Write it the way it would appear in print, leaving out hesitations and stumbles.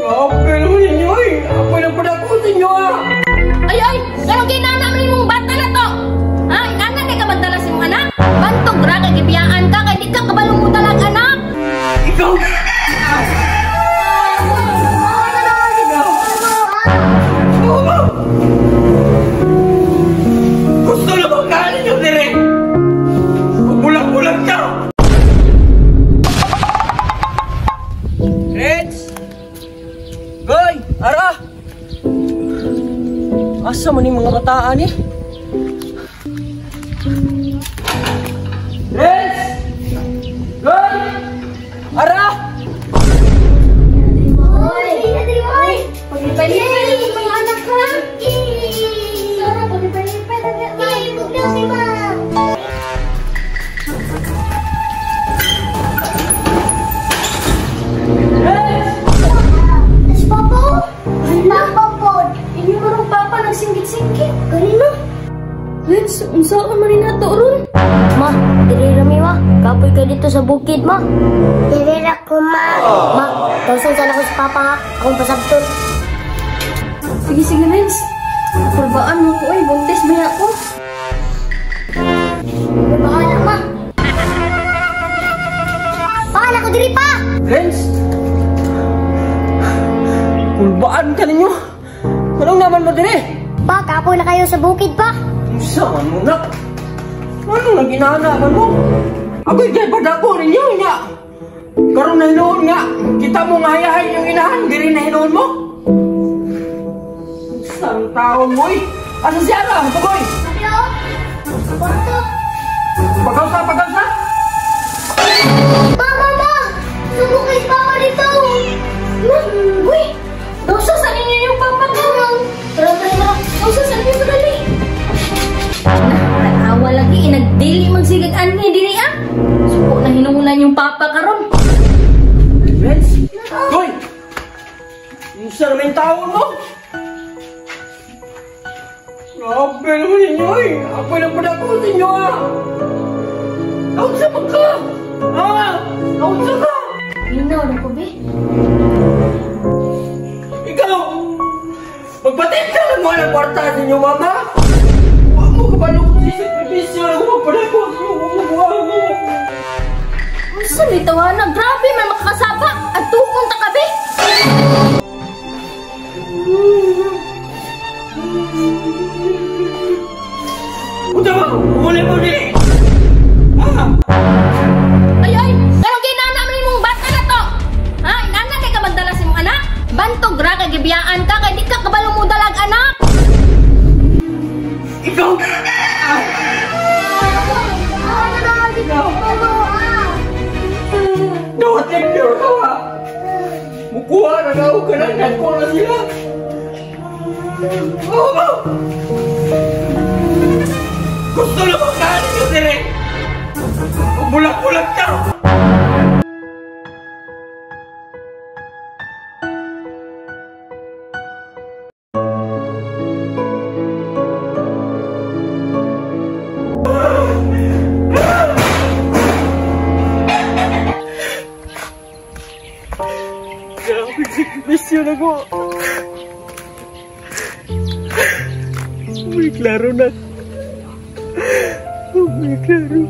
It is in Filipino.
Grabe naman ninyo eh. Ako na pala po sa inyo ah. Ay, karong ginanamin mong bata na to. Ha? Inanan ka magdala si mong anak? Bantog ra kay gibiyaan ka kay di ka kabalong mo talag anak. Ikaw! Gusto na bang kanin nyo dire? Bulag-bulag ka! Reds! Goy! Ara! Asa man yung mga bataan eh? Reds! Goy! Ara! Pagipalipay mo mga anak ka. Sara, pagipalipay. Huwag na si ma. Si Papa? Papa po. Hindi mo rin Papa nagsinggit-singgit. Kanina? Lens, unsa ka man rin nato ron? Ma, dirirami ma. Kapoy ka dito sa bukid ma. Dirira ko ma. Ma, tawsan ako sa Papa ha. Akong pasabtot. Sige, Lens. Kurbaan mo ko ay buntis baya ko. Bahala ma. Bahala ko diri pa. Lens! Kulbaan ka ninyo! Anong naman mo din eh? Pa, kapoy na kayo sa bukid pa. Saan mo na? Ano na ginanaman mo? Ako'y kay padako ninyo nga! Karoon na hinoon nga! Kita mo nga hayahay yung inahan, di rin na hinoon mo! Saan tao mo eh? Asa siya na? Tukoy! Hello? Porto? Pagkausa! Ma! Subo kay Papa dito! Uy! Dosa sa ninyo yung Papa ko! Tara! Dosa sa ninyo dali! Nakawa lagi, nagdili magsigag-an niya dili ah! Subo na hinuunan yung Papa karon. Lens! Hoy! Yung saan naman yung tao mo? Grabe naman ninyo eh! Ako na padako sa inyo ah! Kaunsa pa ka! Ah! Kaunsa ka! Linaw na ko, be. Ikaw! Magpatid ka lang mo ng kwarta sa inyo, mama! Huwag mo kabalong si sakripisyo na magpadako sa inyo, mama! Saan may tawanan? Grabe, may makakasaba! At tukong ta ka, be! Punta mo! Uli! Ah! Ay! Karong ginanamin mong bata na to! Ha? Inanan ka magdala si mong anak? Bantog ra kay gibiyaan ka kay di ka kabalong mo dalag anak! Ikaw! Ah! Dapat yung pure ka ha! Mukuha na ako ka na, nagkuha na sila! Oh! Gusto na bang kanin nyo dire? Bulag-bulag ka! Misyon ako. May klaro na. May klaro.